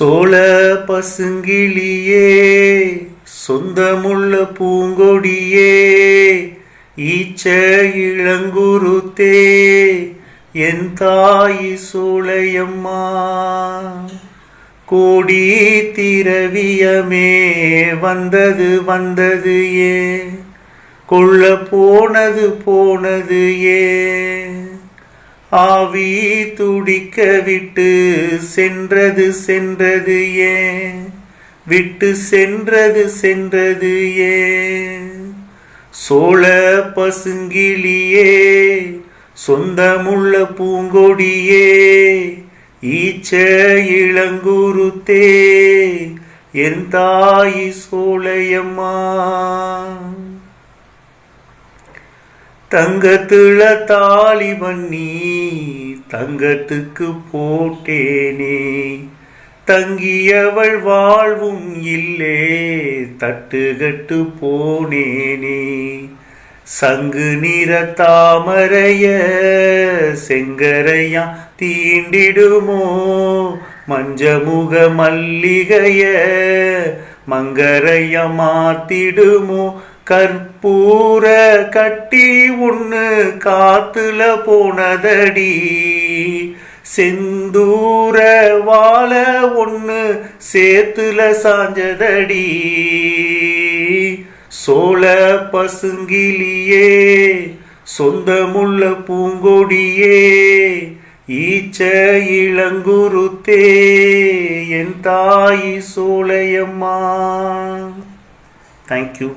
சோழ பசுங்கிளியே சொந்தமுள்ள பூங்கொடியே ஈச்ச இளங்குருத்தே என் தாயி சோலையம்மா கோடி திரவியமே வந்தது வந்தது ஏ கொள்ள போனது போனது ஏ ஆவி துடிக்க விட்டு சென்றது சென்றது ஏன் விட்டு சென்றது சென்றது ஏன் சோழ பசுங்கிளியே சொந்தமுள்ள பூங்கொடியே ஈச்ச இளங்குருத்தே என் தாயி சோலையம்மா தங்கத்துல தாலி பண்ணி தங்கத்துக்கு போட்டேனே தங்கியவள் வாழ்வும் இல்லே தட்டுகட்டு போனேனே சங்கு நிற தாமரைய செங்கரையா தீண்டிடுமோ மஞ்சமுக மல்லிகைய மங்கரைய மாத்திடுமோ கற்பூர கட்டி ஒண்ணு காத்துல போனதடி செந்தூர வாழ ஒண்ணு சேத்துல சாஞ்சதடி சோழ பசுங்கிளியே சொந்தமுள்ள பூங்கொடியே ஈச்ச இளங்குருத்தே என் தாயி சோலையம்மா. தேங்க்யூ.